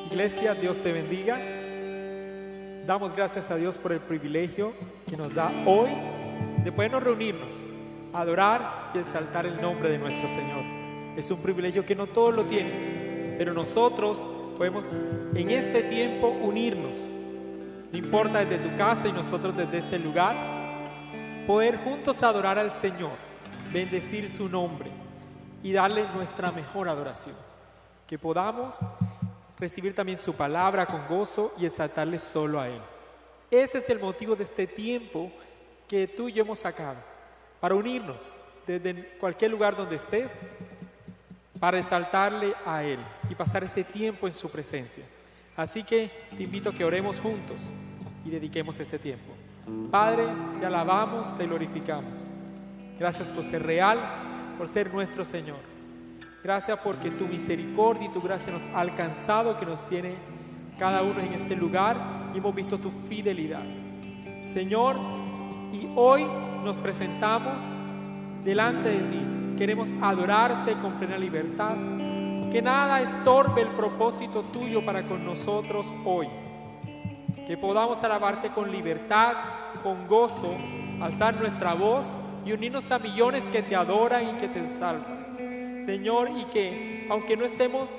Iglesia, Dios te bendiga. Damos gracias a Dios por el privilegio que nos da hoy de podernos reunirnos, adorar y exaltar el nombre de nuestro Señor. Es un privilegio que no todos lo tienen, pero nosotros podemos en este tiempo unirnos. No importa desde tu casa y nosotros desde este lugar, poder juntos adorar al Señor, bendecir su nombre y darle nuestra mejor adoración. Que podamos recibir también su palabra con gozo y exaltarle solo a Él. Ese es el motivo de este tiempo que tú y yo hemos sacado, para unirnos desde cualquier lugar donde estés, para exaltarle a Él y pasar ese tiempo en su presencia. Así que te invito a que oremos juntos y dediquemos este tiempo. Padre, te alabamos, te glorificamos. Gracias por ser real, por ser nuestro Señor. Gracias porque tu misericordia y tu gracia nos ha alcanzado, que nos tiene cada uno en este lugar y hemos visto tu fidelidad. Señor, y hoy nos presentamos delante de ti. Queremos adorarte con plena libertad. Que nada estorbe el propósito tuyo para con nosotros hoy. Que podamos alabarte con libertad, con gozo, alzar nuestra voz y unirnos a millones que te adoran y que te exaltan. Señor, y que aunque no estemos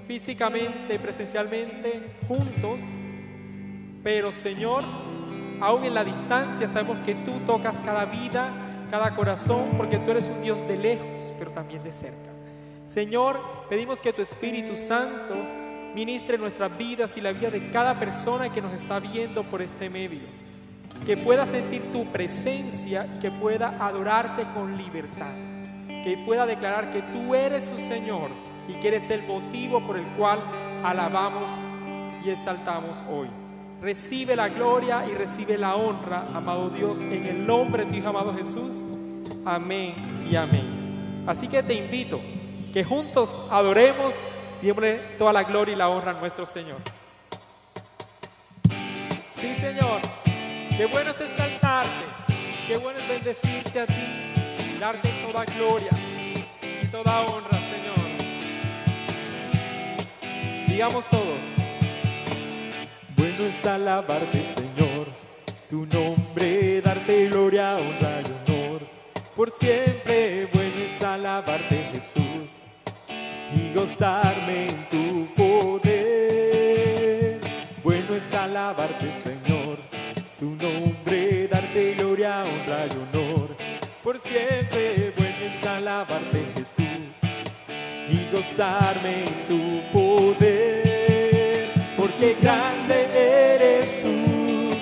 físicamente, presencialmente juntos, pero Señor, aún en la distancia sabemos que tú tocas cada vida, cada corazón, porque tú eres un Dios de lejos, pero también de cerca. Señor, pedimos que tu Espíritu Santo ministre nuestras vidas y la vida de cada persona que nos está viendo por este medio, que pueda sentir tu presencia y que pueda adorarte con libertad, que pueda declarar que tú eres su Señor y que eres el motivo por el cual alabamos y exaltamos hoy. Recibe la gloria y recibe la honra, amado Dios, en el nombre de tu Hijo amado Jesús. Amén y amén. Así que te invito que juntos adoremos y démosle toda la gloria y la honra a nuestro Señor. Sí, Señor, qué bueno es exaltarte, qué bueno es bendecirte a ti, darte toda gloria y toda honra, Señor. Digamos todos: bueno es alabarte, Señor, tu nombre, darte gloria, honra y honor. Por siempre bueno es alabarte, Jesús, y gozarme en tu poder. Bueno es alabarte, Señor, tu nombre, darte gloria, honra y honor. Por siempre bueno es alabarte, Jesús, y gozarme en tu poder. Porque grande eres tú,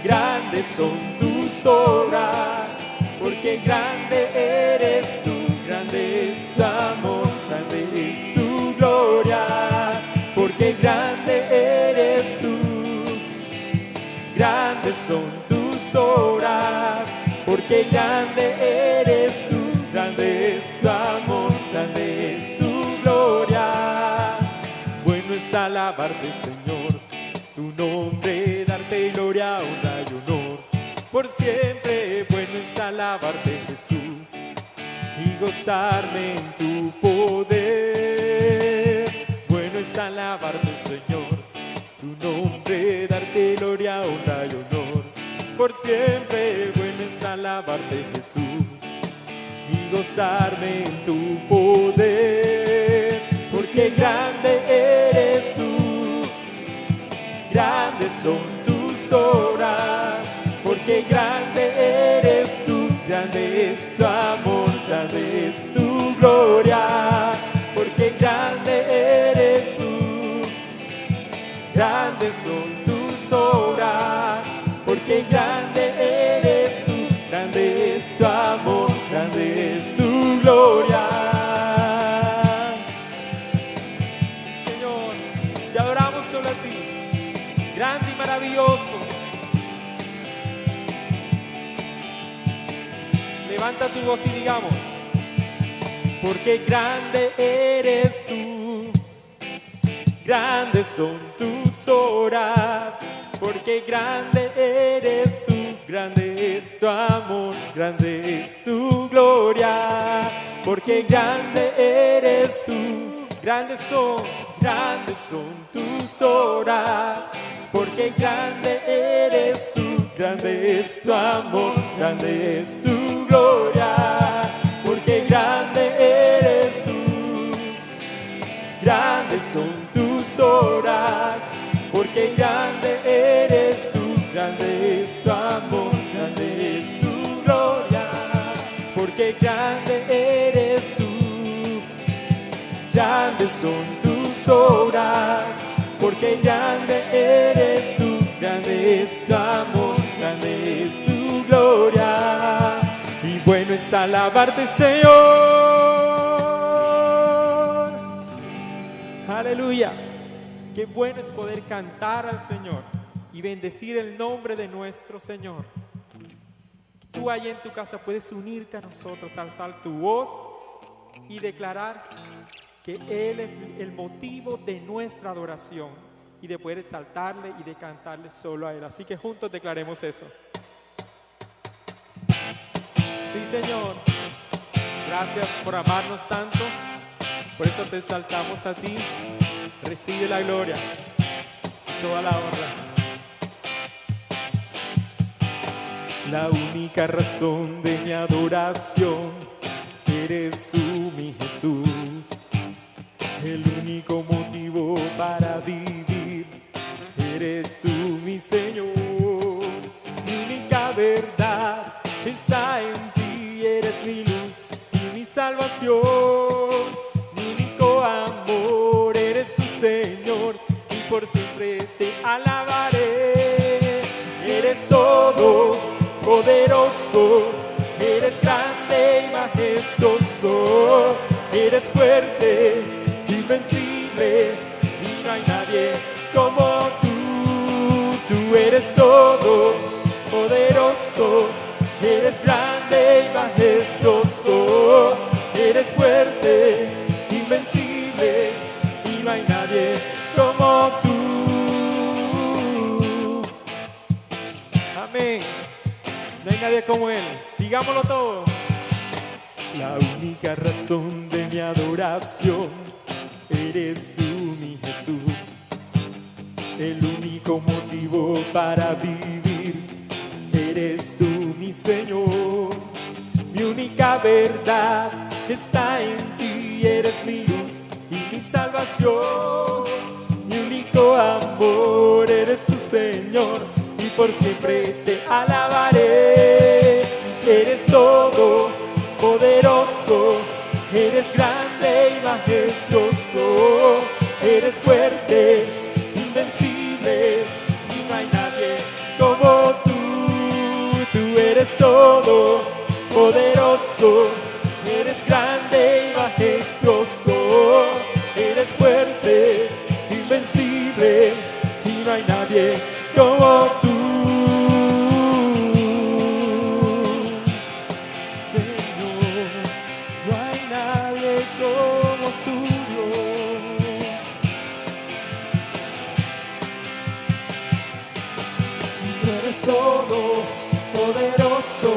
grandes son tus obras. Porque grande eres tú, grande es tu amor, grande es tu gloria. Porque grande eres tú, grandes son tus obras. Porque grande eres tú, grande es tu amor, grande es tu gloria. Bueno es alabarte, Señor, tu nombre, darte gloria, honra y honor. Por siempre bueno es alabarte, Jesús, y gozarme en tu poder. Bueno es alabarte, Señor, tu nombre, darte gloria, honra y honor. Por siempre bueno es alabarte, Jesús, y gozarme en tu poder. Porque grande eres tú, grandes son tus obras, porque grande eres tú, grande es tu amor, grande es tu gloria, porque grande eres tú. Grandes son tus obras, porque grande eres tú, grande es tu amor, grande es tu gloria. Sí, Señor, te adoramos solo a ti, grande y maravilloso. Levanta tu voz y digamos: porque grande eres tú, grandes son tus obras, porque grande eres tú, grande es tu amor, grande es tu gloria, porque grande eres tú. Grandes son tus obras, porque grande eres tú, grande es tu amor, grande es tu gloria, porque grande eres tú. Grandes son tus obras, porque grande eres tú, grande es tu amor, grande es tu gloria, porque grande eres tú. Grandes son tus obras, porque grande eres tú, grande es tu amor, grande es tu gloria, y bueno es alabarte, Señor. Aleluya. Qué bueno es poder cantar al Señor y bendecir el nombre de nuestro Señor. Tú ahí en tu casa puedes unirte a nosotros, alzar tu voz y declarar que Él es el motivo de nuestra adoración y de poder exaltarle y de cantarle solo a Él. Así que juntos declaremos eso. Sí, Señor, gracias por amarnos tanto, por eso te exaltamos a ti. Recibe la gloria y toda la honra. La única razón de mi adoración eres tú, mi Jesús. El único motivo para vivir eres tú, mi Señor. Mi única verdad está en ti, eres mi luz y mi salvación. Mi único amor eres tu Señor, y por siempre te alabaré. Eres todo poderoso, eres grande y majestuoso, eres fuerte, invencible, y no hay nadie como tú. Tú eres todo poderoso, eres grande y majestuoso, eres fuerte, invencible, y no hay nadie como tú. Amén. No hay nadie como Él. Digámoslo todo. La única razón de mi adoración eres tú, mi Jesús. El único motivo para vivir eres tú, mi Señor. Mi única verdad está en ti, eres mi luz y mi salvación. Mi único amor eres tu Señor, y por siempre te alabaré. Eres todo poderoso, eres grande y majestuoso, eres fuerte, invencible, y no hay nadie como tú. Tú eres todo poderoso, eres grande y majestuoso, eres fuerte, invencible, y no hay nadie como tú. Señor, no hay nadie como tú, Dios. Tú eres todo poderoso,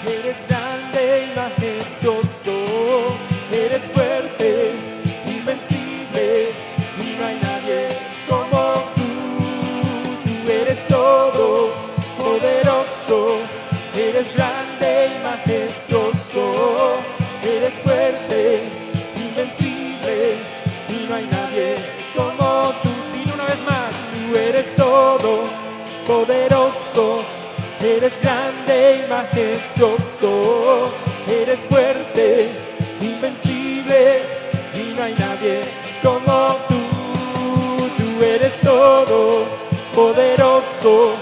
eres grande y majestuoso, eres fuerte, invencible, y no hay nadie como tú. Tú eres todo poderoso, eres grande y majestuoso, eres fuerte, invencible, y no hay nadie como tú. Dile una vez más: tú eres todo poderoso, eres grande y majestuoso, eres fuerte, invencible, y no hay nadie como tú. Tú eres todo poderoso,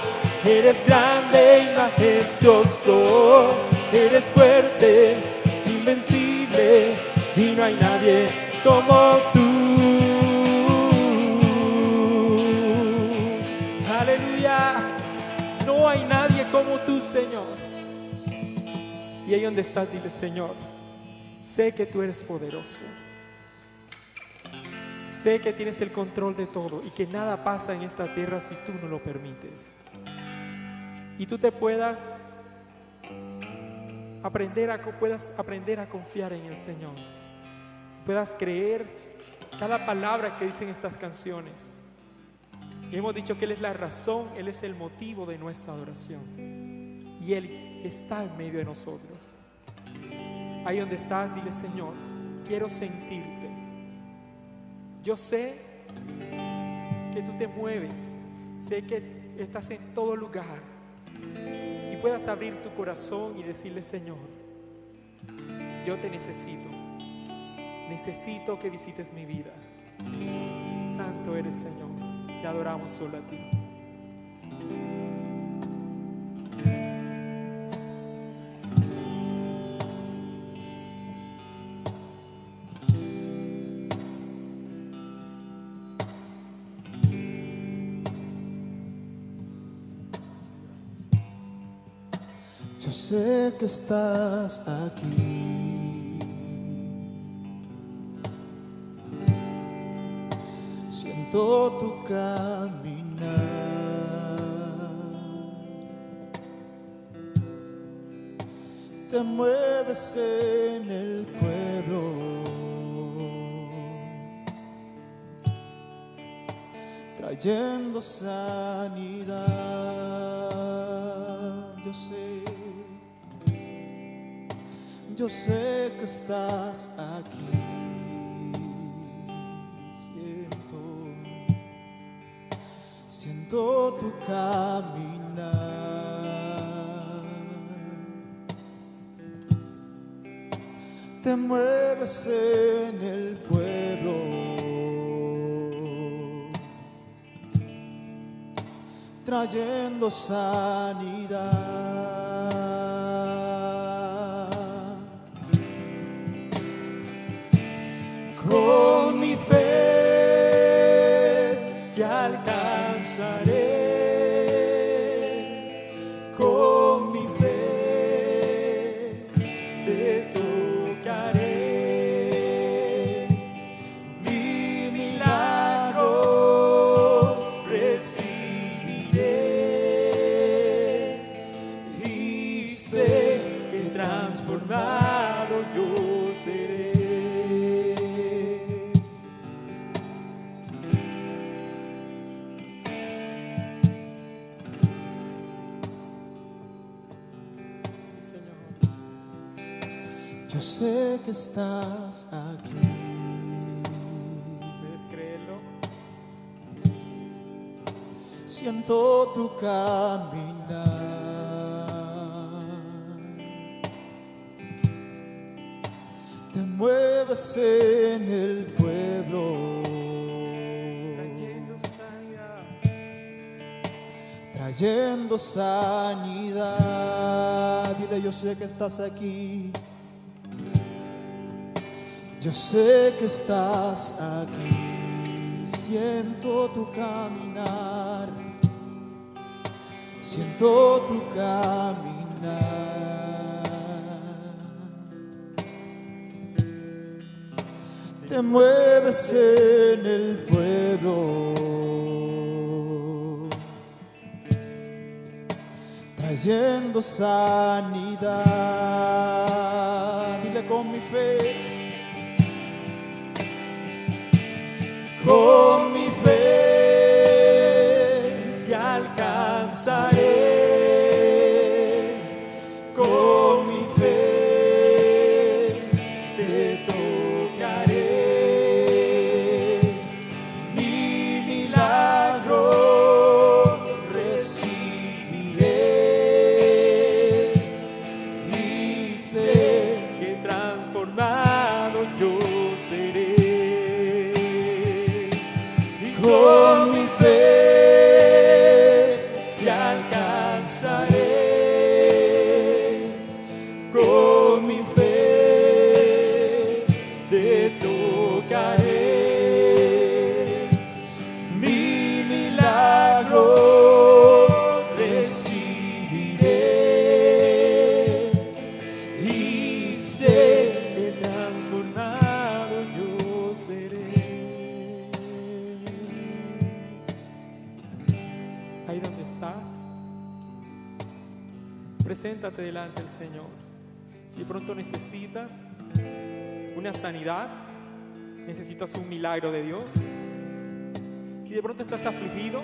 eres grande y majestuoso, eres fuerte, invencible, y no hay nadie como tú. Aleluya. No hay nadie como tú, Señor. Y ahí donde estás, dile: Señor, sé que tú eres poderoso. Sé que tienes el control de todo y que nada pasa en esta tierra si tú no lo permites. Y tú puedas aprender a confiar en el Señor. Puedas creer cada palabra que dicen estas canciones. Y hemos dicho que Él es la razón, Él es el motivo de nuestra adoración. Y Él está en medio de nosotros. Ahí donde estás, dile: Señor, quiero sentirte. Yo sé que tú te mueves, sé que estás en todo lugar. Y puedas abrir tu corazón y decirle: Señor, yo te necesito. Necesito que visites mi vida. Santo eres, Señor. Te adoramos solo a ti. Yo sé que estás aquí. Siento tu caminar. Te mueves en el pueblo, trayendo sanidad. Yo sé que estás aquí. Siento tu caminar. Te mueves en el pueblo, trayendo sanidad. Con mi fe te alcanzaré. Con mi fe te tocaré. Mi milagros recibiré. Y sé que transformado yo seré. Yo sé que estás aquí. ¿Puedes creerlo? Siento tu caminar. Te mueves en el pueblo, Trayendo sanidad. trayendo sanidad. Dile: yo sé que estás aquí. Yo sé que estás aquí. Siento tu caminar. Siento tu caminar. Te mueves en el pueblo, trayendo sanidad. Dile: con mi fe. Con mi fe Te alcanzaré. con mi fe Te tocaré. mi milagro Recibiré. estás, preséntate delante del Señor. Si de pronto necesitas una sanidad, necesitas un milagro de Dios, si de pronto estás afligido,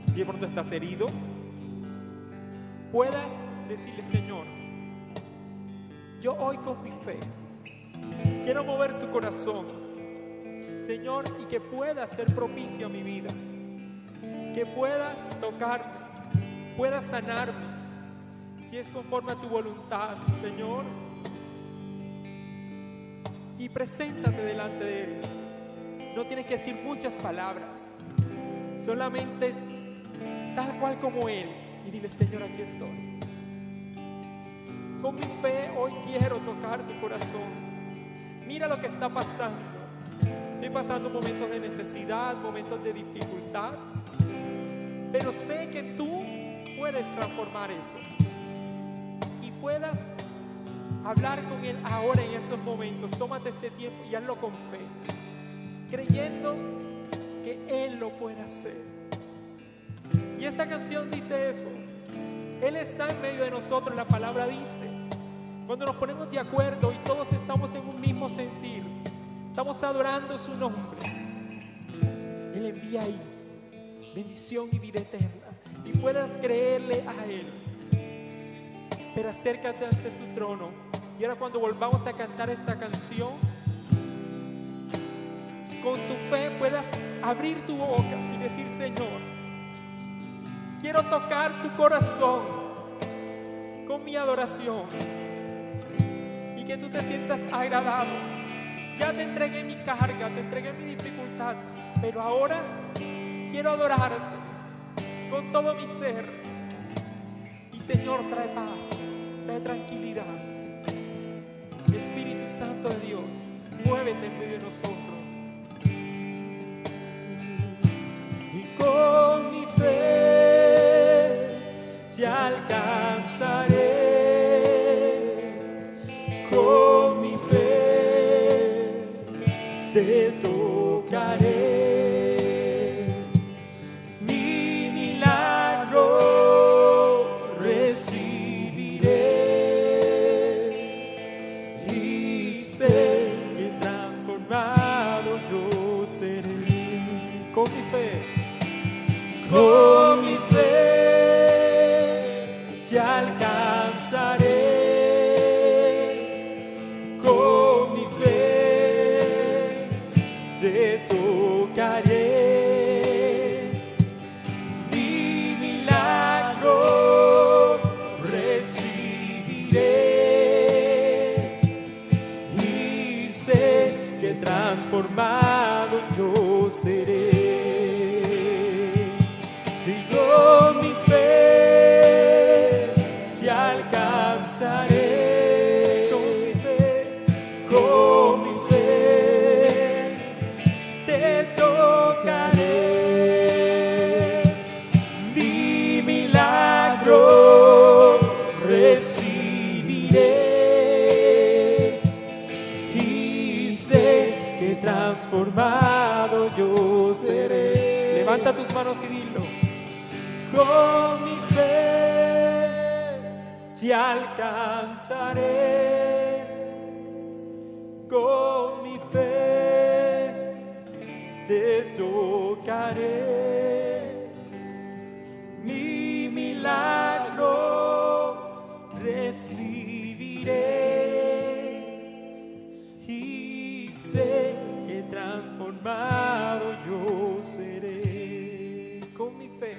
si de pronto estás herido, puedas decirle: Señor, yo hoy con mi fe quiero mover tu corazón, Señor, y que puedas ser propicio a mi vida, que puedas tocarme, puedas sanarme, si es conforme a tu voluntad, Señor. Y preséntate delante de Él. No tienes que decir muchas palabras, solamente tal cual como eres, y dile: Señor, aquí estoy. Con mi fe hoy quiero tocar tu corazón. Mira lo que está pasando. Estoy pasando momentos de necesidad, momentos de dificultad, pero sé que tú puedes transformar eso y puedas hablar con Él ahora en estos momentos. Tómate este tiempo y hazlo con fe, creyendo que Él lo puede hacer. Y esta canción dice eso. Él está en medio de nosotros. La palabra dice: cuando nos ponemos de acuerdo y todos estamos en un mismo sentir, estamos adorando su nombre, Él envía ahí bendición y vida eterna, y puedas creerle a Él. Pero acércate ante su trono. Y ahora, cuando volvamos a cantar esta canción, con tu fe puedas abrir tu boca y decir: Señor, quiero tocar tu corazón con mi adoración, y que tú te sientas agradado. Ya te entregué mi carga, te entregué mi dificultad, pero ahora quiero adorarte con todo mi ser. Y Señor, trae paz, trae tranquilidad. Espíritu Santo de Dios, muévete en medio de nosotros. Y con mi fe te alcanzaré. Con mi fe te tocaré. Mi milagro recibiré. Y sé que transformado yo seré. Con mi fe, con mi fe te alcanzaré. Con mi fe te tocaré. Mi milagro recibiré. Y sé que transformado yo seré. Y con mi fe te alcanzaré. Con mi fe te tocaré. Mi milagro recibiré. Y sé que transformado yo seré. levanta tus manos y dilo: Con mi fe te alcanzaré. Con mi fe te tocaré. Mi milagro recibiré. Y sé que transformado yo seré. con mi fe,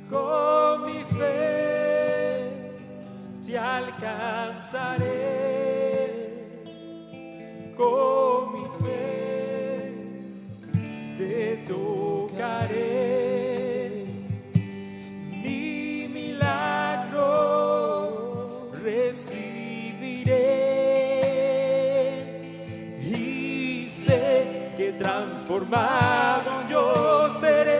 Con mi fe te alcanzaré. Con mi fe te tocaré. Mi milagro recibiré. Y sé que transformado yo seré.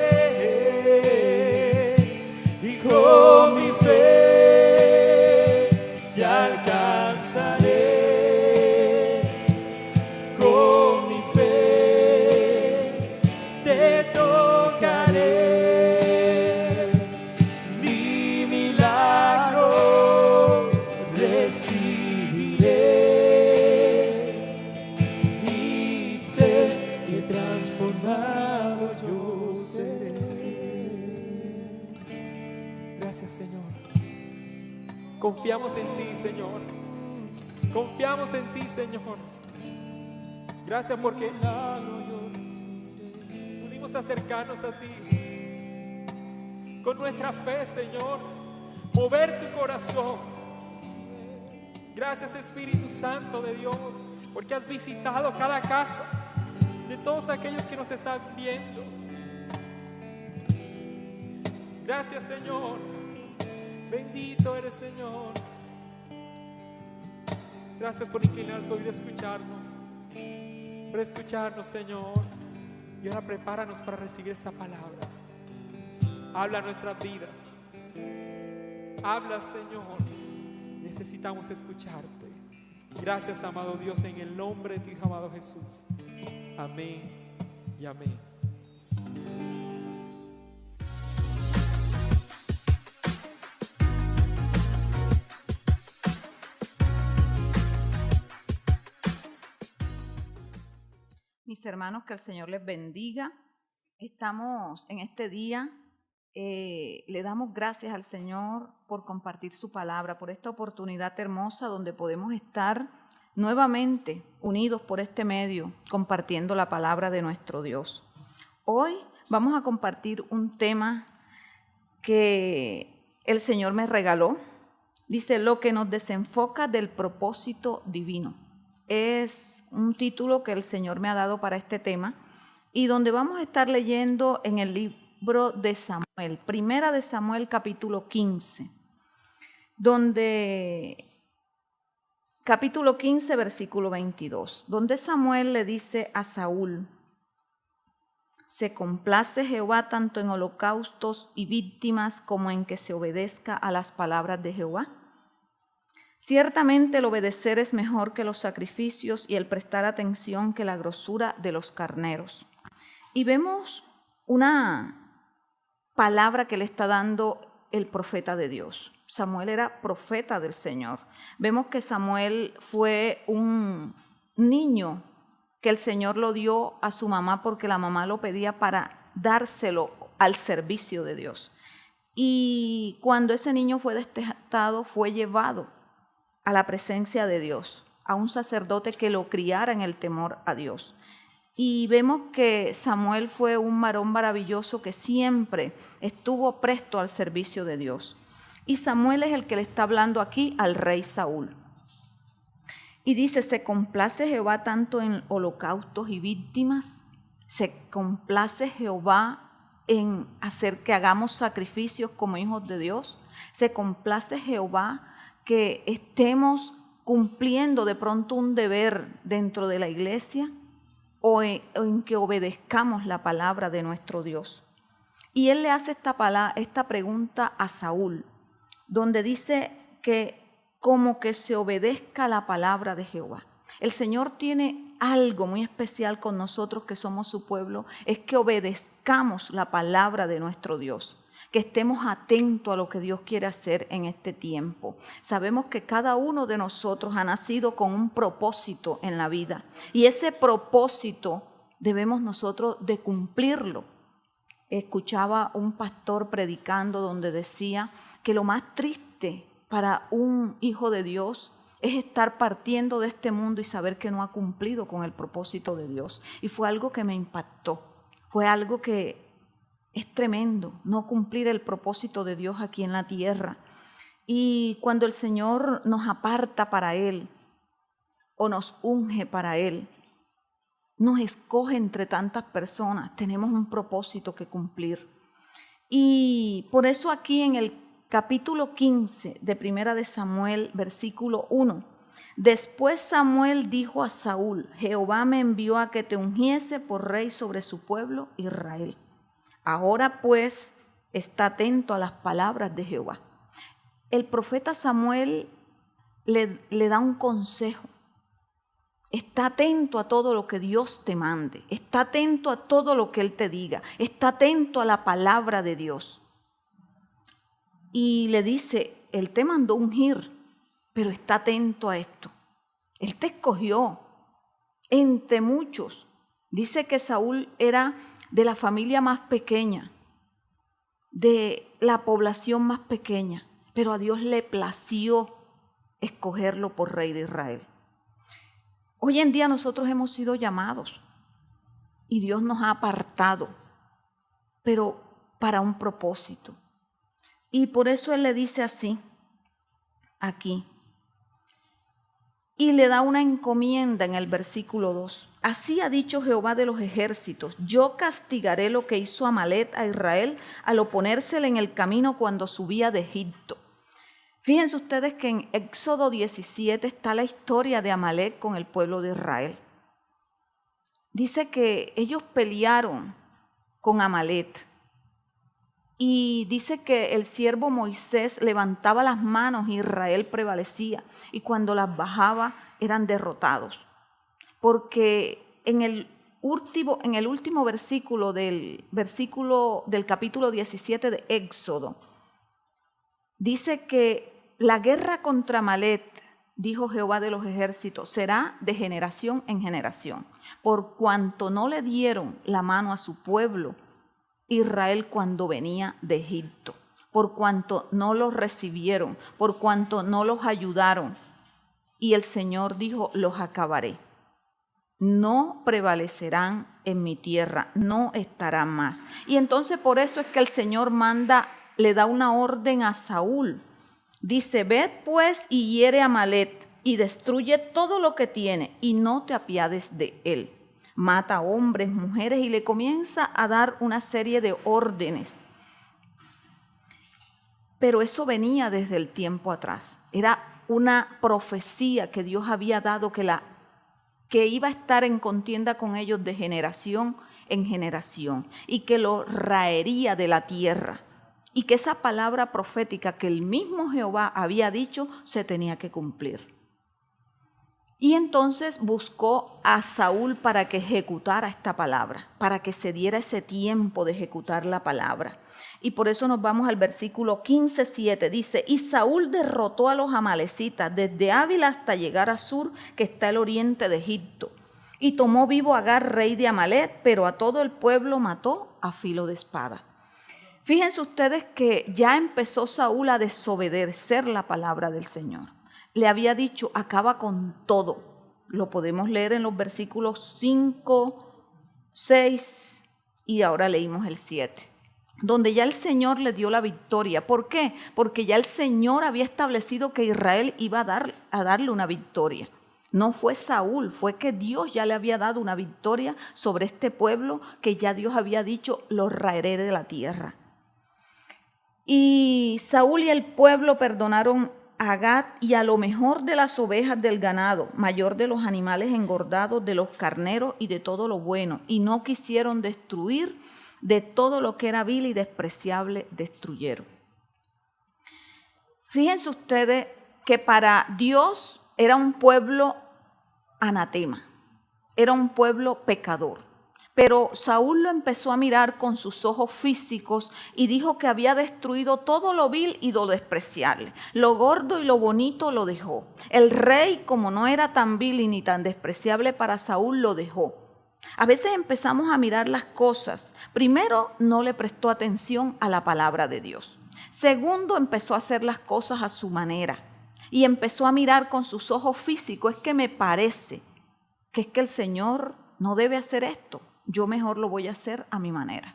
Y con mi fe te alcanzaré. Gracias, Señor. Confiamos en ti, Señor. Confiamos en ti, Señor. Gracias porque pudimos acercarnos a ti con nuestra fe, Señor. Mover tu corazón. Gracias, Espíritu Santo de Dios, porque has visitado cada casa de todos aquellos que nos están viendo. Gracias, Señor. Bendito eres, Señor. Gracias por inclinar tu oído a escucharnos. Por escucharnos, Señor. Y ahora prepáranos para recibir esa palabra. Habla nuestras vidas. Habla, Señor. Necesitamos escucharte. Gracias, amado Dios, en el nombre de tu Hijo amado Jesús. Amén y amén. Mis hermanos, que el Señor les bendiga. Estamos en este día, le damos gracias al Señor por compartir su palabra, por esta oportunidad hermosa donde podemos estar nuevamente unidos por este medio, compartiendo la palabra de nuestro Dios. Hoy vamos a compartir un tema que el Señor me regaló. Dice, lo que nos desenfoca del propósito divino. Es un título que el Señor me ha dado para este tema y donde vamos a estar leyendo en el libro de Samuel, Primera de Samuel capítulo 15, capítulo 15 versículo 22, donde Samuel le dice a Saúl, se complace Jehová tanto en holocaustos y víctimas como en que se obedezca a las palabras de Jehová. Ciertamente el obedecer es mejor que los sacrificios y el prestar atención que la grosura de los carneros. Y vemos una palabra que le está dando el profeta de Dios. Samuel era profeta del Señor. Vemos que Samuel fue un niño que el Señor lo dio a su mamá porque la mamá lo pedía para dárselo al servicio de Dios. Y cuando ese niño fue destetado, fue llevado a la presencia de Dios, a un sacerdote que lo criara en el temor a Dios. Y vemos que Samuel fue un varón maravilloso que siempre estuvo presto al servicio de Dios. Y Samuel es el que le está hablando aquí al rey Saúl. Y dice, ¿se complace Jehová tanto en holocaustos y víctimas? ¿Se complace Jehová en hacer que hagamos sacrificios como hijos de Dios? ¿Se complace Jehová que estemos cumpliendo de pronto un deber dentro de la iglesia o en que obedezcamos la palabra de nuestro Dios? Y él le hace esta pregunta a Saúl, donde dice que como que se obedezca la palabra de Jehová. El Señor tiene algo muy especial con nosotros que somos su pueblo, es que obedezcamos la palabra de nuestro Dios, que estemos atentos a lo que Dios quiere hacer en este tiempo. Sabemos que cada uno de nosotros ha nacido con un propósito en la vida y ese propósito debemos nosotros de cumplirlo. Escuchaba un pastor predicando donde decía que lo más triste para un hijo de Dios es estar partiendo de este mundo y saber que no ha cumplido con el propósito de Dios. Y fue algo que me impactó, fue algo que es tremendo, no cumplir el propósito de Dios aquí en la tierra. Y cuando el Señor nos aparta para Él o nos unge para Él, nos escoge entre tantas personas, tenemos un propósito que cumplir. Y por eso aquí en el capítulo 15 de Primera de Samuel, versículo 1, después Samuel dijo a Saúl, Jehová me envió a que te ungiese por rey sobre su pueblo Israel. Ahora pues, está atento a las palabras de Jehová. El profeta Samuel le da un consejo. Está atento a todo lo que Dios te mande. Está atento a todo lo que Él te diga. Está atento a la palabra de Dios. Y le dice, Él te mandó ungir, pero está atento a esto. Él te escogió entre muchos. Dice que Saúl era de la familia más pequeña, de la población más pequeña, pero a Dios le plació escogerlo por rey de Israel. Hoy en día nosotros hemos sido llamados y Dios nos ha apartado, pero para un propósito. Y por eso Él le dice así, aquí, y le da una encomienda en el versículo 2. Así ha dicho Jehová de los ejércitos, yo castigaré lo que hizo Amalec a Israel al oponérsele en el camino cuando subía de Egipto. Fíjense ustedes que en Éxodo 17 está la historia de Amalec con el pueblo de Israel. Dice que ellos pelearon con Amalec y dice que el siervo Moisés levantaba las manos y Israel prevalecía, y cuando las bajaba eran derrotados, porque en el último versículo del capítulo 17 de Éxodo, dice que la guerra contra Amalec, dijo Jehová de los ejércitos, será de generación en generación, por cuanto no le dieron la mano a su pueblo Israel cuando venía de Egipto, por cuanto no los recibieron, por cuanto no los ayudaron. Y el Señor dijo, los acabaré. No prevalecerán en mi tierra, no estarán más. Y entonces por eso es que el Señor le da una orden a Saúl. Dice, ved pues y hiere a Amalec y destruye todo lo que tiene y no te apiades de él. Mata a hombres, mujeres y le comienza a dar una serie de órdenes. Pero eso venía desde el tiempo atrás. Era una profecía que Dios había dado que iba a estar en contienda con ellos de generación en generación y que lo raería de la tierra. Y que esa palabra profética que el mismo Jehová había dicho se tenía que cumplir. Y entonces buscó a Saúl para que ejecutara esta palabra, para que se diera ese tiempo de ejecutar la palabra. Y por eso nos vamos al versículo 15:7. Dice, y Saúl derrotó a los amalecitas desde Ávila hasta llegar a Sur, que está al oriente de Egipto. Y tomó vivo a Agar, rey de Amalec, pero a todo el pueblo mató a filo de espada. Fíjense ustedes que ya empezó Saúl a desobedecer la palabra del Señor. Le había dicho, acaba con todo. Lo podemos leer en los versículos 5, 6 y ahora leímos el 7. Donde ya el Señor le dio la victoria. ¿Por qué? Porque ya el Señor había establecido que Israel iba a darle una victoria. No fue Saúl, fue que Dios ya le había dado una victoria sobre este pueblo que ya Dios había dicho, los raeré de la tierra. Y Saúl y el pueblo perdonaron a Gad y a lo mejor de las ovejas del ganado, mayor de los animales engordados, de los carneros y de todo lo bueno, y no quisieron destruir de todo lo que era vil y despreciable, destruyeron. Fíjense ustedes que para Dios era un pueblo anatema, era un pueblo pecador. Pero Saúl lo empezó a mirar con sus ojos físicos y dijo que había destruido todo lo vil y lo despreciable. Lo gordo y lo bonito lo dejó. El rey, como no era tan vil y ni tan despreciable para Saúl, lo dejó. A veces empezamos a mirar las cosas. Primero, no le prestó atención a la palabra de Dios. Segundo, empezó a hacer las cosas a su manera. Y empezó a mirar con sus ojos físicos. Es que me parece que es que el Señor no debe hacer esto. Yo mejor lo voy a hacer a mi manera.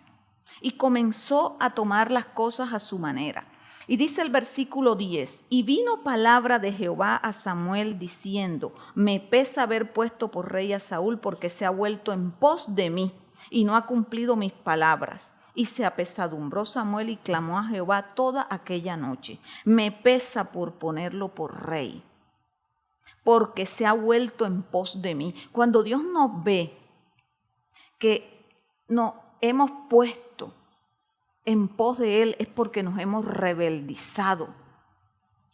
Y comenzó a tomar las cosas a su manera. Y dice el versículo 10, y vino palabra de Jehová a Samuel diciendo, me pesa haber puesto por rey a Saúl porque se ha vuelto en pos de mí y no ha cumplido mis palabras. Y se apesadumbró Samuel y clamó a Jehová toda aquella noche, me pesa por ponerlo por rey, porque se ha vuelto en pos de mí. Cuando Dios nos ve que nos hemos puesto en pos de Él es porque nos hemos rebeldizado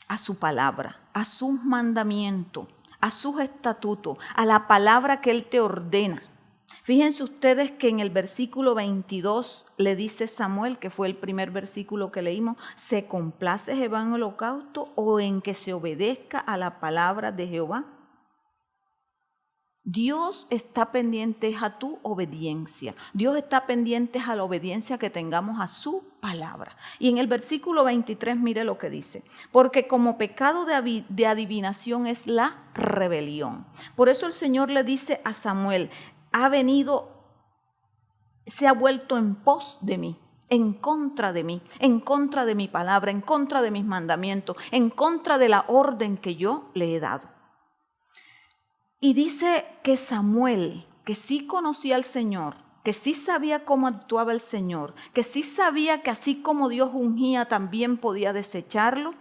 a su palabra, a sus mandamientos, a sus estatutos, a la palabra que Él te ordena. Fíjense ustedes que en el versículo 22 le dice Samuel, que fue el primer versículo que leímos, ¿se complace Jehová en holocausto o en que se obedezca a la palabra de Jehová? Dios está pendiente a tu obediencia. Dios está pendiente a la obediencia que tengamos a su palabra. Y en el versículo 23, mire lo que dice. Porque como pecado de adivinación es la rebelión. Por eso el Señor le dice a Samuel, se ha vuelto en pos de mí, en contra de mí, en contra de mi palabra, en contra de mis mandamientos, en contra de la orden que yo le he dado. Y dice que Samuel, que sí conocía al Señor, que sí sabía cómo actuaba el Señor, que sí sabía que así como Dios ungía también podía desecharlo,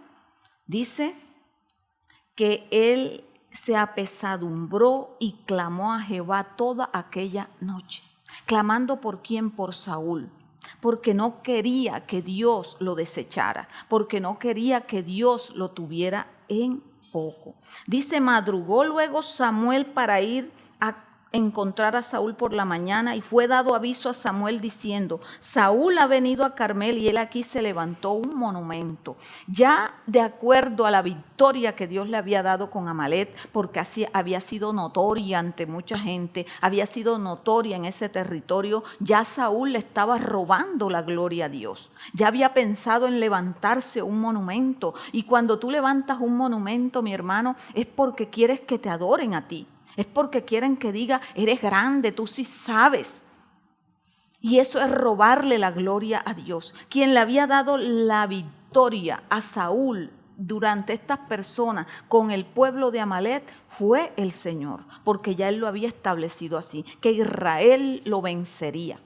dice que él se apesadumbró y clamó a Jehová toda aquella noche. ¿Clamando por quién? Por Saúl. Porque no quería que Dios lo desechara, porque no quería que Dios lo tuviera en poco. Dice, madrugó luego Samuel para ir a encontrar a Saúl por la mañana y fue dado aviso a Samuel diciendo, Saúl ha venido a Carmel y él aquí se levantó un monumento. Ya de acuerdo a la victoria que Dios le había dado con Amalek, porque así había sido notoria ante mucha gente, había sido notoria en ese territorio, ya Saúl le estaba robando la gloria a Dios. Ya había pensado en levantarse un monumento y cuando tú levantas un monumento, mi hermano, es porque quieres que te adoren a ti. Es porque quieren que diga, eres grande, tú sí sabes. Y eso es robarle la gloria a Dios. Quien le había dado la victoria a Saúl durante estas personas con el pueblo de Amalek fue el Señor, porque ya él lo había establecido así, que Israel lo vencería.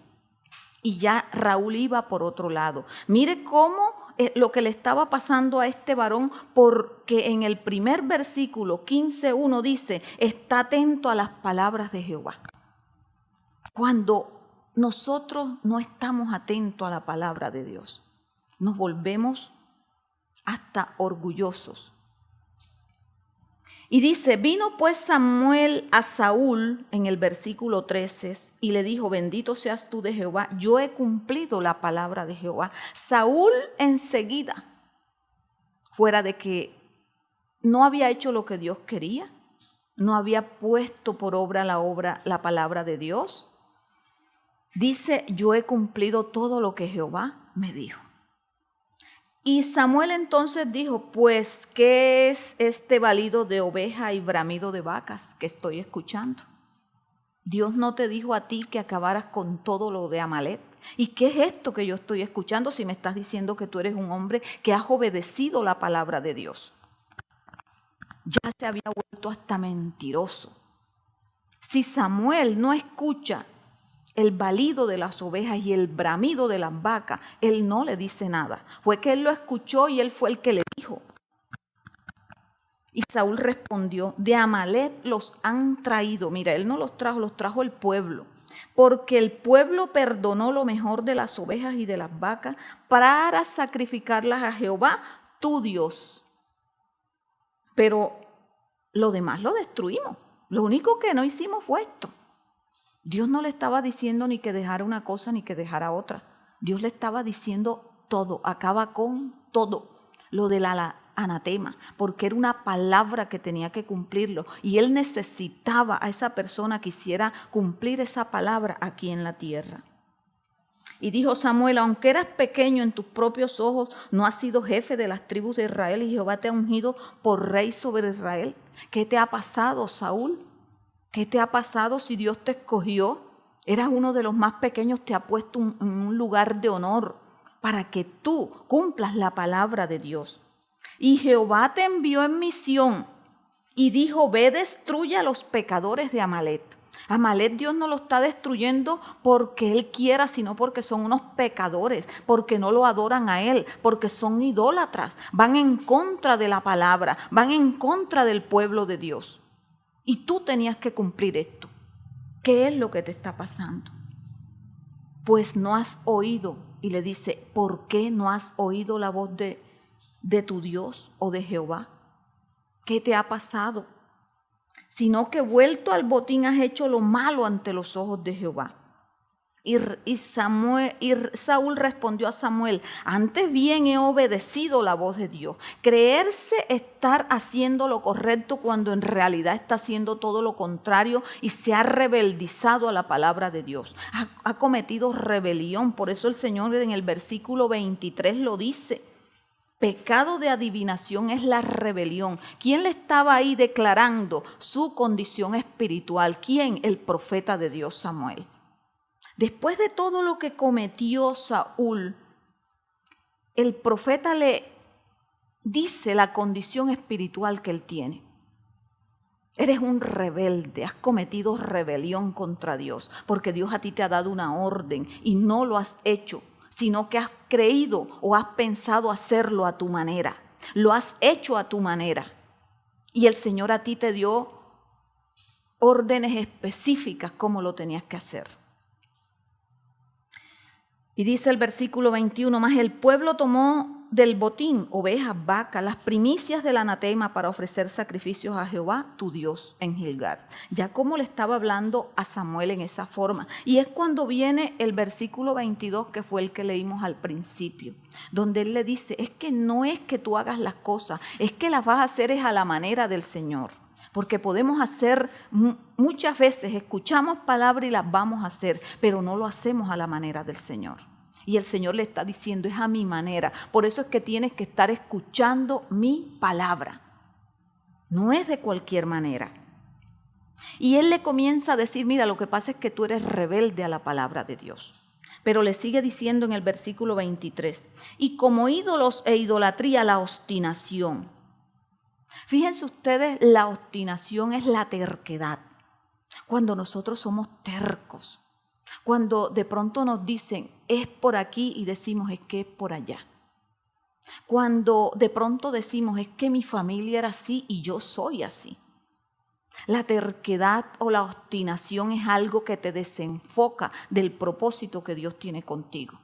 Y ya Saúl iba por otro lado. Mire cómo lo que le estaba pasando a este varón, porque en el primer versículo 15:1 dice, está atento a las palabras de Jehová. Cuando nosotros no estamos atentos a la palabra de Dios, nos volvemos hasta orgullosos. Y dice, vino pues Samuel a Saúl en el versículo 13 y le dijo, bendito seas tú de Jehová, yo he cumplido la palabra de Jehová. Saúl enseguida, fuera de que no había hecho lo que Dios quería, no había puesto por obra la palabra de Dios, dice, yo he cumplido todo lo que Jehová me dijo. Y Samuel entonces dijo, pues, ¿qué es este balido de oveja y bramido de vacas que estoy escuchando? Dios no te dijo a ti que acabaras con todo lo de Amalek. ¿Y qué es esto que yo estoy escuchando si me estás diciendo que tú eres un hombre que has obedecido la palabra de Dios? Ya se había vuelto hasta mentiroso. Si Samuel no escucha el balido de las ovejas y el bramido de las vacas, él no le dice nada. Fue que él lo escuchó y él fue el que le dijo. Y Saúl respondió, de Amalek los han traído. Mira, él no los trajo el pueblo. Porque el pueblo perdonó lo mejor de las ovejas y de las vacas para sacrificarlas a Jehová, tu Dios. Pero lo demás lo destruimos. Lo único que no hicimos fue esto. Dios no le estaba diciendo ni que dejara una cosa ni que dejara otra. Dios le estaba diciendo todo, acaba con todo, lo del anatema, porque era una palabra que tenía que cumplirlo. Y él necesitaba a esa persona que hiciera cumplir esa palabra aquí en la tierra. Y dijo Samuel, aunque eras pequeño en tus propios ojos, no has sido jefe de las tribus de Israel y Jehová te ha ungido por rey sobre Israel. ¿Qué te ha pasado, Saúl? ¿Qué te ha pasado si Dios te escogió? Eras uno de los más pequeños, te ha puesto en un lugar de honor para que tú cumplas la palabra de Dios. Y Jehová te envió en misión y dijo, ve, destruye a los pecadores de Amalek. Amalek Dios no lo está destruyendo porque Él quiera, sino porque son unos pecadores, porque no lo adoran a Él, porque son idólatras, van en contra de la palabra, van en contra del pueblo de Dios. Y tú tenías que cumplir esto. ¿Qué es lo que te está pasando? Pues no has oído. Y le dice, ¿por qué no has oído la voz de tu Dios o de Jehová? ¿Qué te ha pasado? Sino que vuelto al botín has hecho lo malo ante los ojos de Jehová. Y Saúl respondió a Samuel: antes bien he obedecido la voz de Dios. Creerse estar haciendo lo correcto cuando en realidad está haciendo todo lo contrario y se ha rebeldizado a la palabra de Dios. Ha cometido rebelión. Por eso el Señor en el versículo 23 lo dice. Pecado de adivinación es la rebelión. ¿Quién le estaba ahí declarando su condición espiritual? ¿Quién? El profeta de Dios, Samuel. Después de todo lo que cometió Saúl, el profeta le dice la condición espiritual que él tiene. Eres un rebelde, has cometido rebelión contra Dios, porque Dios a ti te ha dado una orden y no lo has hecho, sino que has creído o has pensado hacerlo a tu manera. Lo has hecho a tu manera. Y el Señor a ti te dio órdenes específicas cómo lo tenías que hacer. Y dice el versículo 21, mas el pueblo tomó del botín ovejas, vacas, las primicias del anatema para ofrecer sacrificios a Jehová, tu Dios, en Gilgal. Ya como le estaba hablando a Samuel en esa forma. Y es cuando viene el versículo 22, que fue el que leímos al principio, donde él le dice, es que no es que tú hagas las cosas, es que las vas a hacer es a la manera del Señor. Porque podemos hacer, muchas veces escuchamos palabras y las vamos a hacer, pero no lo hacemos a la manera del Señor. Y el Señor le está diciendo, es a mi manera. Por eso es que tienes que estar escuchando mi palabra. No es de cualquier manera. Y él le comienza a decir, mira, lo que pasa es que tú eres rebelde a la palabra de Dios. Pero le sigue diciendo en el versículo 23, y como ídolos e idolatría, la obstinación. Fíjense ustedes, la obstinación es la terquedad. Cuando nosotros somos tercos, cuando de pronto nos dicen es por aquí y decimos es que es por allá. Cuando de pronto decimos es que mi familia era así y yo soy así. La terquedad o la obstinación es algo que te desenfoca del propósito que Dios tiene contigo.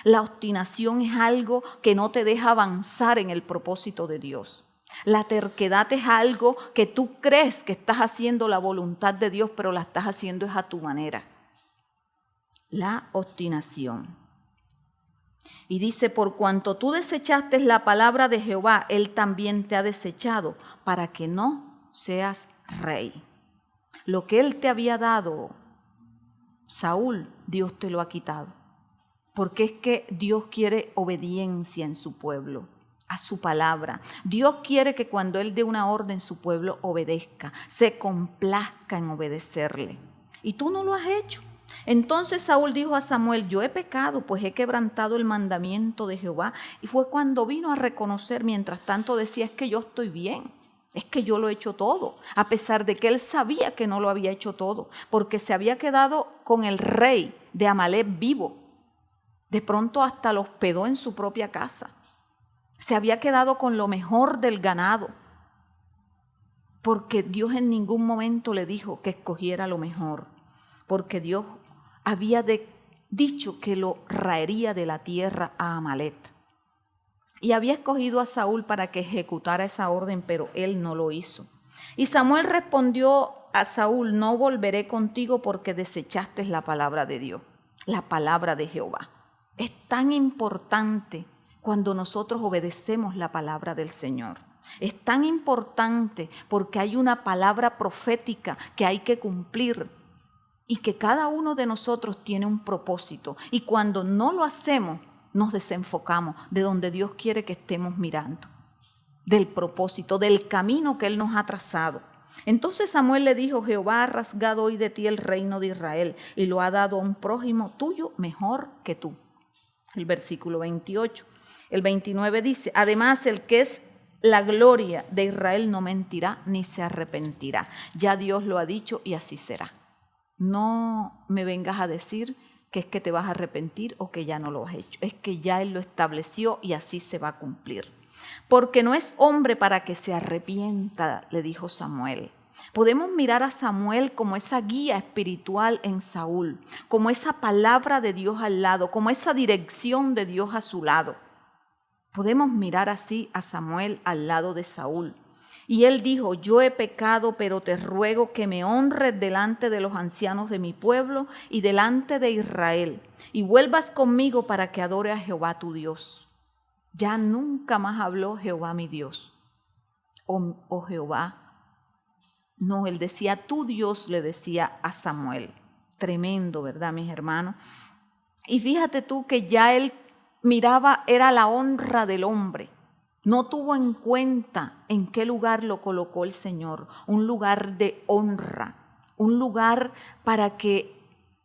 La obstinación es algo que no te deja avanzar en el propósito de Dios. La terquedad es algo que tú crees que estás haciendo la voluntad de Dios, pero la estás haciendo es a tu manera. La obstinación. Y dice, por cuanto tú desechaste la palabra de Jehová, Él también te ha desechado para que no seas rey. Lo que Él te había dado, Saúl, Dios te lo ha quitado. Porque es que Dios quiere obediencia en su pueblo, a su palabra. Dios quiere que cuando Él dé una orden, su pueblo obedezca, se complazca en obedecerle. Y tú no lo has hecho. Entonces Saúl dijo a Samuel, yo he pecado, pues he quebrantado el mandamiento de Jehová. Y fue cuando vino a reconocer, mientras tanto decía, es que yo estoy bien, es que yo lo he hecho todo, a pesar de que él sabía que no lo había hecho todo, porque se había quedado con el rey de Amalek vivo. De pronto hasta lo hospedó en su propia casa. Se había quedado con lo mejor del ganado, porque Dios en ningún momento le dijo que escogiera lo mejor, porque Dios había dicho que lo raería de la tierra a Amalek. Y había escogido a Saúl para que ejecutara esa orden, pero él no lo hizo. Y Samuel respondió a Saúl, no volveré contigo porque desechaste la palabra de Dios, la palabra de Jehová. Es tan importante cuando nosotros obedecemos la palabra del Señor. Es tan importante porque hay una palabra profética que hay que cumplir y que cada uno de nosotros tiene un propósito. Y cuando no lo hacemos, nos desenfocamos de donde Dios quiere que estemos mirando, del propósito, del camino que Él nos ha trazado. Entonces Samuel le dijo, Jehová ha rasgado hoy de ti el reino de Israel y lo ha dado a un prójimo tuyo mejor que tú. El versículo 28. El 29 dice, además el que es la gloria de Israel no mentirá ni se arrepentirá. Ya Dios lo ha dicho y así será. No me vengas a decir que es que te vas a arrepentir o que ya no lo has hecho. Es que ya Él lo estableció y así se va a cumplir. Porque no es hombre para que se arrepienta, le dijo Samuel. Podemos mirar a Samuel como esa guía espiritual en Saúl, como esa palabra de Dios al lado, como esa dirección de Dios a su lado. Podemos mirar así a Samuel al lado de Saúl. Y él dijo, yo he pecado, pero te ruego que me honres delante de los ancianos de mi pueblo y delante de Israel, y vuelvas conmigo para que adore a Jehová tu Dios. Ya nunca más habló Jehová mi Dios, o Jehová. No, él decía, tu Dios, le decía a Samuel. Tremendo, ¿verdad, mis hermanos? Y fíjate tú que ya él miraba, era la honra del hombre. No tuvo en cuenta en qué lugar lo colocó el Señor, un lugar de honra, un lugar para que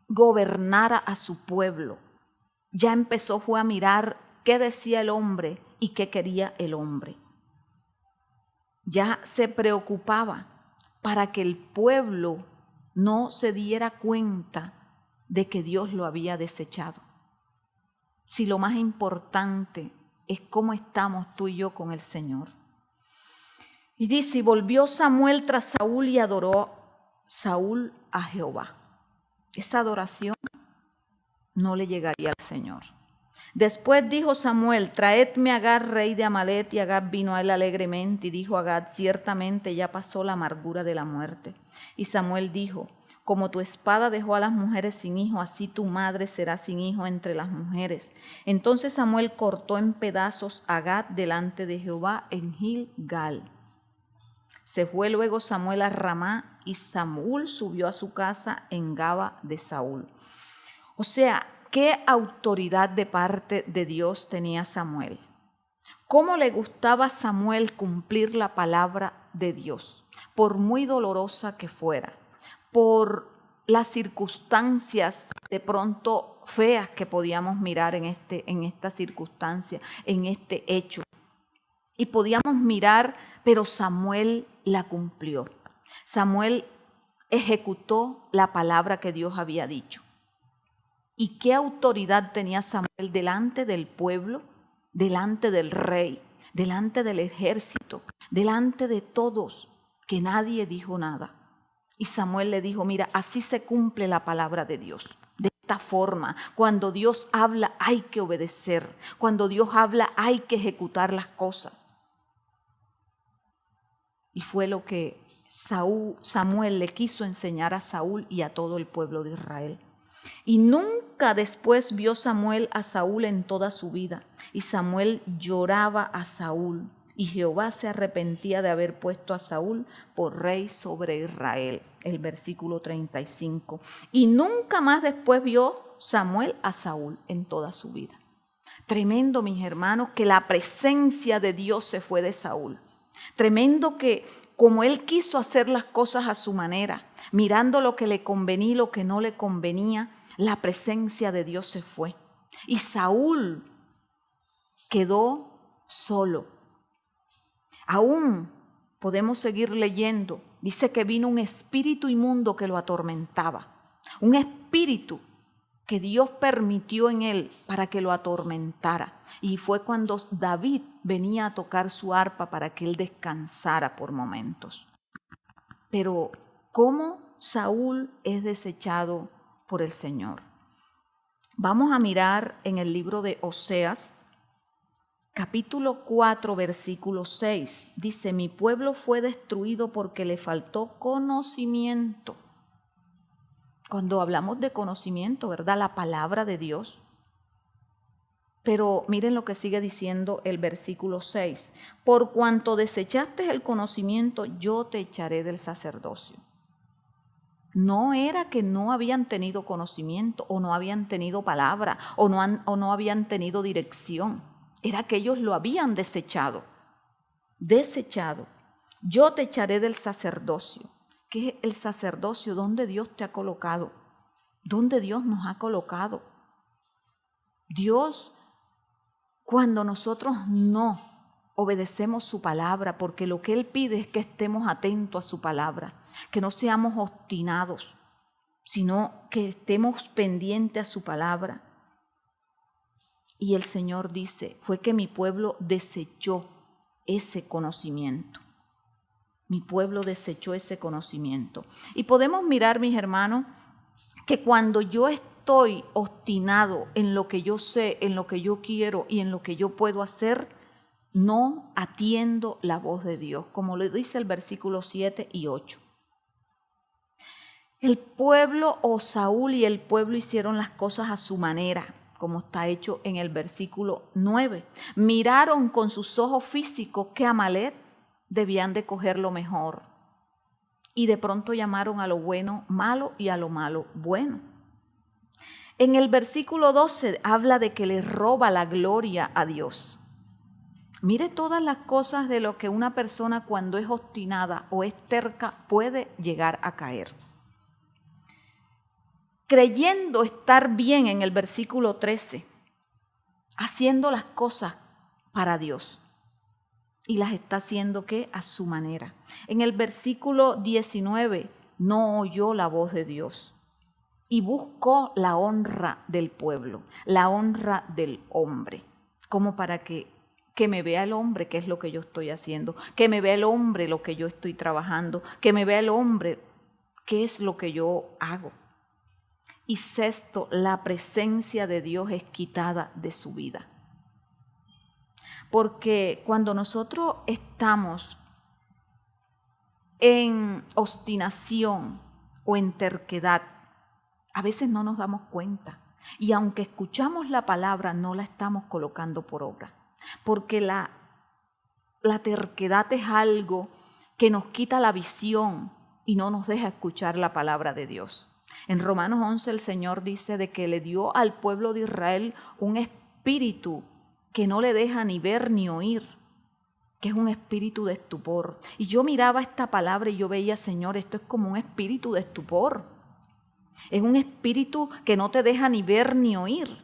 gobernara a su pueblo. Ya fue a mirar qué decía el hombre y qué quería el hombre. Ya se preocupaba para que el pueblo no se diera cuenta de que Dios lo había desechado. Si lo más importante es cómo estamos tú y yo con el Señor. Y dice, y volvió Samuel tras Saúl y adoró Saúl a Jehová. Esa adoración no le llegaría al Señor. Después dijo Samuel, traedme a Agag, rey de Amalec, y Agag vino a él alegremente, y dijo Agag, ciertamente ya pasó la amargura de la muerte. Y Samuel dijo, como tu espada dejó a las mujeres sin hijo, así tu madre será sin hijo entre las mujeres. Entonces Samuel cortó en pedazos a Agag delante de Jehová en Gilgal. Se fue luego Samuel a Ramá, y Saúl subió a su casa en Gaba de Saúl. O sea, ¿qué autoridad de parte de Dios tenía Samuel? ¿Cómo le gustaba a Samuel cumplir la palabra de Dios? Por muy dolorosa que fuera, por las circunstancias de pronto feas que podíamos mirar en esta circunstancia, en este hecho. Y podíamos mirar, pero Samuel la cumplió. Samuel ejecutó la palabra que Dios había dicho. ¿Y qué autoridad tenía Samuel delante del pueblo, delante del rey, delante del ejército, delante de todos, que nadie dijo nada? Y Samuel le dijo, mira, así se cumple la palabra de Dios. De esta forma, cuando Dios habla hay que obedecer. Cuando Dios habla hay que ejecutar las cosas. Y fue lo que Samuel le quiso enseñar a Saúl y a todo el pueblo de Israel. Y nunca después vio Samuel a Saúl en toda su vida. Y Samuel lloraba a Saúl. Y Jehová se arrepentía de haber puesto a Saúl por rey sobre Israel. El versículo 35. Y nunca más después vio Samuel a Saúl en toda su vida. Tremendo, mis hermanos, que la presencia de Dios se fue de Saúl. Tremendo que como él quiso hacer las cosas a su manera, mirando lo que le convenía y lo que no le convenía, la presencia de Dios se fue. Y Saúl quedó solo. Aún podemos seguir leyendo. Dice que vino un espíritu inmundo que lo atormentaba. Un espíritu que Dios permitió en él para que lo atormentara. Y fue cuando David venía a tocar su arpa para que él descansara por momentos. Pero ¿cómo Saúl es desechado por el Señor? Vamos a mirar en el libro de Oseas, capítulo 4, versículo 6. Dice, mi pueblo fue destruido porque le faltó conocimiento. Cuando hablamos de conocimiento, ¿verdad? La palabra de Dios. Pero miren lo que sigue diciendo el versículo 6. Por cuanto desechaste el conocimiento, yo te echaré del sacerdocio. No era que no habían tenido conocimiento o no habían tenido palabra o no habían tenido dirección. Era que ellos lo habían desechado. Desechado. Yo te echaré del sacerdocio. ¿Qué es el sacerdocio? ¿Dónde Dios te ha colocado? ¿Dónde Dios nos ha colocado? Dios, cuando nosotros no obedecemos su palabra, porque lo que Él pide es que estemos atentos a su palabra, que no seamos obstinados, sino que estemos pendientes a su palabra. Y el Señor dice, fue que mi pueblo desechó ese conocimiento. Mi pueblo desechó ese conocimiento. Y podemos mirar, mis hermanos, que cuando yo estoy obstinado en lo que yo sé, en lo que yo quiero y en lo que yo puedo hacer, no atiendo la voz de Dios, como le dice el versículo 7 y 8. El pueblo o Saúl y el pueblo hicieron las cosas a su manera, como está hecho en el versículo 9. Miraron con sus ojos físicos que Amalec debían de coger lo mejor. Y de pronto llamaron a lo bueno malo y a lo malo bueno. En el versículo 12 habla de que le roba la gloria a Dios. Mire todas las cosas de lo que una persona cuando es obstinada o es terca puede llegar a caer. Creyendo estar bien en el versículo 13, haciendo las cosas para Dios. Y las está haciendo ¿qué? A su manera. En el versículo 19, no oyó la voz de Dios y buscó la honra del pueblo, la honra del hombre, como para que me vea el hombre qué es lo que yo estoy haciendo, que me vea el hombre lo que yo estoy trabajando, que me vea el hombre qué es lo que yo hago. Y sexto, la presencia de Dios es quitada de su vida. Porque cuando nosotros estamos en obstinación o en terquedad, a veces no nos damos cuenta. Y aunque escuchamos la palabra, no la estamos colocando por obra. Porque la terquedad es algo que nos quita la visión y no nos deja escuchar la palabra de Dios. En Romanos 11 el Señor dice de que le dio al pueblo de Israel un espíritu que no le deja ni ver ni oír, que es un espíritu de estupor. Y yo miraba esta palabra y yo veía, Señor, esto es como un espíritu de estupor. Es un espíritu que no te deja ni ver ni oír.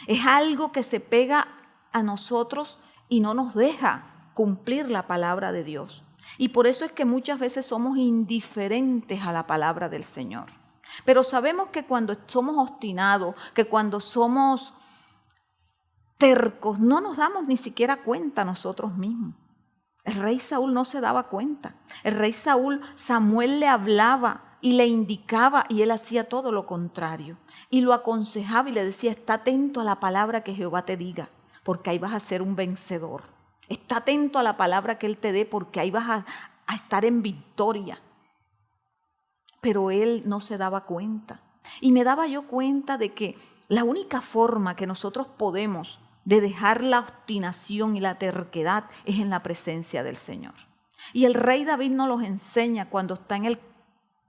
Es algo que se pega a nosotros y no nos deja cumplir la palabra de Dios. Y por eso es que muchas veces somos indiferentes a la palabra del Señor. Pero sabemos que cuando somos obstinados, que cuando somos tercos, no nos damos ni siquiera cuenta nosotros mismos. El rey Saúl no se daba cuenta. El rey Samuel le hablaba y le indicaba y él hacía todo lo contrario. Y lo aconsejaba y le decía, está atento a la palabra que Jehová te diga, porque ahí vas a ser un vencedor. Está atento a la palabra que Él te dé, porque ahí vas a estar en victoria. Pero él no se daba cuenta. Y me daba yo cuenta de que la única forma que nosotros podemos de dejar la obstinación y la terquedad es en la presencia del Señor. Y el rey David nos los enseña cuando está en el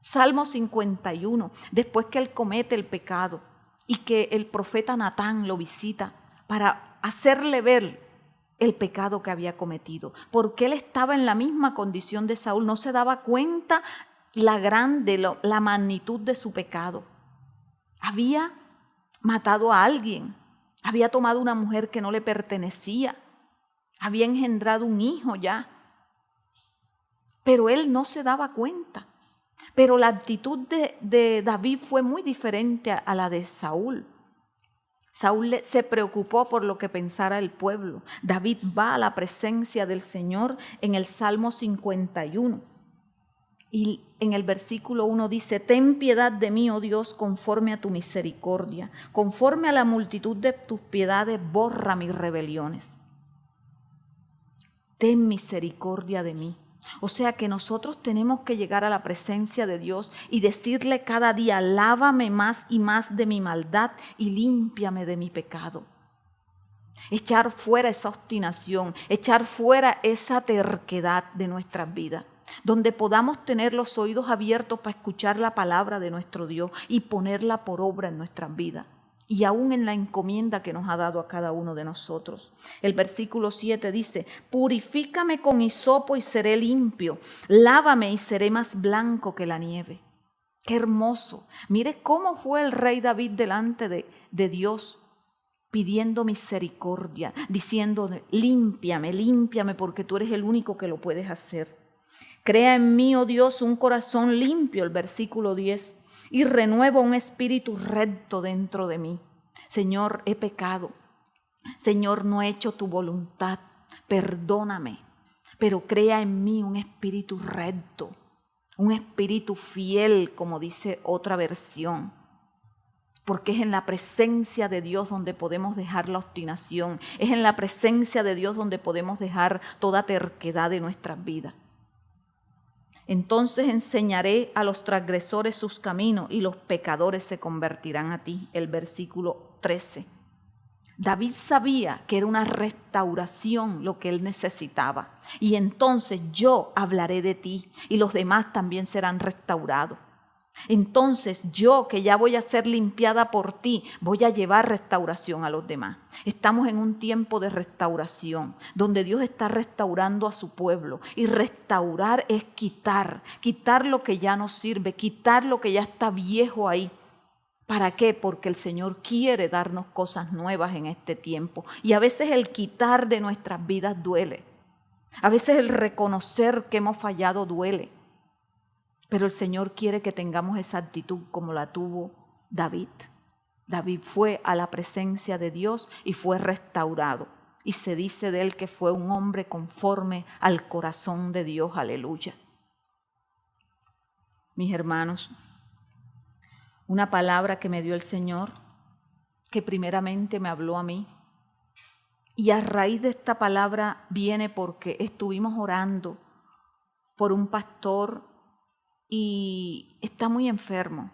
Salmo 51, después que él comete el pecado y que el profeta Natán lo visita para hacerle ver el pecado que había cometido, porque él estaba en la misma condición de Saúl, no se daba cuenta la magnitud de su pecado. Había matado a alguien, había tomado una mujer que no le pertenecía, había engendrado un hijo ya, pero él no se daba cuenta. Pero la actitud de David fue muy diferente a la de Saúl. Saúl se preocupó por lo que pensara el pueblo. David va a la presencia del Señor en el Salmo 51. Y en el versículo 1 dice, ten piedad de mí, oh Dios, conforme a tu misericordia. Conforme a la multitud de tus piedades, borra mis rebeliones. Ten misericordia de mí. O sea que nosotros tenemos que llegar a la presencia de Dios y decirle cada día, lávame más y más de mi maldad y límpiame de mi pecado. Echar fuera esa obstinación, echar fuera esa terquedad de nuestras vidas, donde podamos tener los oídos abiertos para escuchar la palabra de nuestro Dios y ponerla por obra en nuestras vidas. Y aún en la encomienda que nos ha dado a cada uno de nosotros. El versículo 7 dice, purifícame con hisopo y seré limpio, lávame y seré más blanco que la nieve. Qué hermoso. Mire cómo fue el rey David delante de Dios, pidiendo misericordia, diciendo, límpiame, límpiame, porque tú eres el único que lo puedes hacer. Crea en mí, oh Dios, un corazón limpio, el versículo 10. Y renuevo un espíritu recto dentro de mí. Señor, he pecado. Señor, no he hecho tu voluntad. Perdóname. Pero crea en mí un espíritu recto, un espíritu fiel, como dice otra versión. porque es en la presencia de Dios donde podemos dejar la obstinación, es en la presencia de Dios donde podemos dejar toda terquedad de nuestras vidas. Entonces enseñaré a los transgresores sus caminos y los pecadores se convertirán a ti. El versículo 13. David sabía que era una restauración lo que él necesitaba. Y entonces yo hablaré de ti y los demás también serán restaurados. Entonces yo, que ya voy a ser limpiada por ti, voy a llevar restauración a los demás. Estamos en un tiempo de restauración, donde Dios está restaurando a su pueblo. Y restaurar es quitar lo que ya no sirve, quitar lo que ya está viejo ahí. ¿Para qué? Porque el Señor quiere darnos cosas nuevas en este tiempo. Y a veces el quitar de nuestras vidas duele. A veces el reconocer que hemos fallado duele. Pero el Señor quiere que tengamos esa actitud como la tuvo David. David fue a la presencia de Dios y fue restaurado. Y se dice de él que fue un hombre conforme al corazón de Dios. Aleluya. Mis hermanos, una palabra que me dio el Señor, que primeramente me habló a mí. Y a raíz de esta palabra viene porque estuvimos orando por un pastor y está muy enfermo.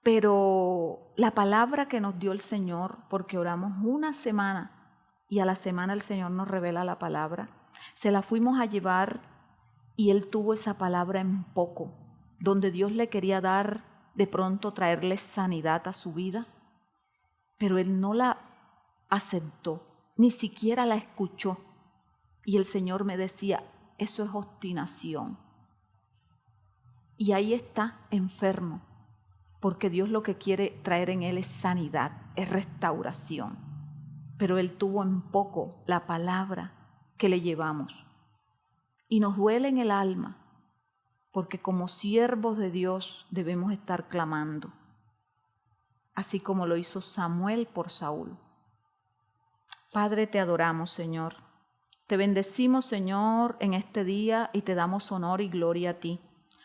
Pero la palabra que nos dio el Señor, porque oramos una semana y a la semana el Señor nos revela la palabra, se la fuimos a llevar y él tuvo esa palabra en poco, donde Dios le quería dar, de pronto traerle sanidad a su vida, pero él no la aceptó, ni siquiera la escuchó. Y el Señor me decía, eso es obstinación. Y ahí está enfermo, porque Dios lo que quiere traer en él es sanidad, es restauración. Pero él tuvo en poco la palabra que le llevamos. Y nos duele en el alma, porque como siervos de Dios debemos estar clamando, así como lo hizo Samuel por Saúl. Padre, te adoramos, Señor. Te bendecimos, Señor, en este día y te damos honor y gloria a ti.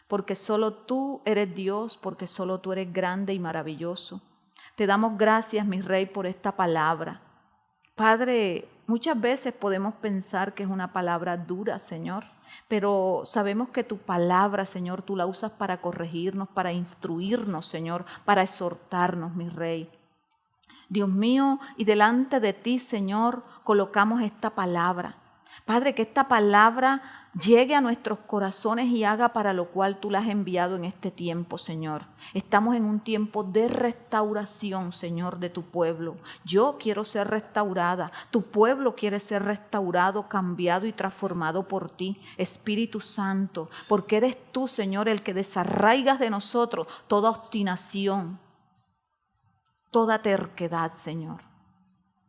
Porque solo tú eres Dios, porque solo tú eres grande y maravilloso. Te damos gracias, mi Rey, por esta palabra. Padre, muchas veces podemos pensar que es una palabra dura, Señor, pero sabemos que tu palabra, Señor, tú la usas para corregirnos, para instruirnos, Señor, para exhortarnos, mi Rey. Dios mío, y delante de ti, Señor, colocamos esta palabra. Padre, que esta palabra llegue a nuestros corazones y haga para lo cual tú la has enviado en este tiempo, Señor. Estamos en un tiempo de restauración, Señor, de tu pueblo. Yo quiero ser restaurada. Tu pueblo quiere ser restaurado, cambiado y transformado por ti, Espíritu Santo, porque eres tú, Señor, el que desarraigas de nosotros toda obstinación, toda terquedad, Señor.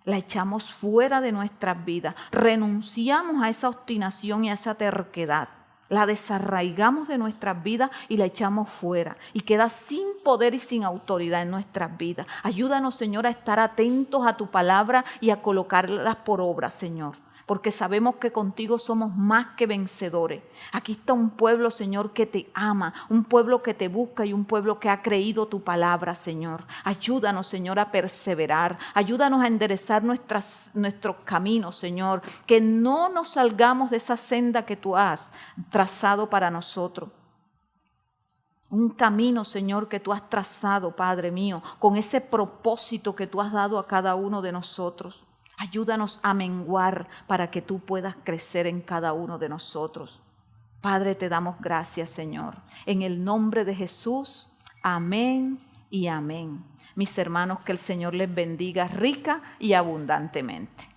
La echamos fuera de nuestras vidas, renunciamos a esa obstinación y a esa terquedad, la desarraigamos de nuestras vidas y la echamos fuera y queda sin poder y sin autoridad en nuestras vidas. Ayúdanos, Señor, a estar atentos a tu palabra y a colocarlas por obra, Señor, porque sabemos que contigo somos más que vencedores. Aquí está un pueblo, Señor, que te ama, un pueblo que te busca y un pueblo que ha creído tu palabra, Señor. Ayúdanos, Señor, a perseverar. Ayúdanos a enderezar nuestros caminos, Señor. Que no nos salgamos de esa senda que tú has trazado para nosotros. Un camino, Señor, que tú has trazado, Padre mío, con ese propósito que tú has dado a cada uno de nosotros. Ayúdanos a menguar para que tú puedas crecer en cada uno de nosotros. Padre, te damos gracias, Señor. En el nombre de Jesús, amén y amén. Mis hermanos, que el Señor les bendiga rica y abundantemente.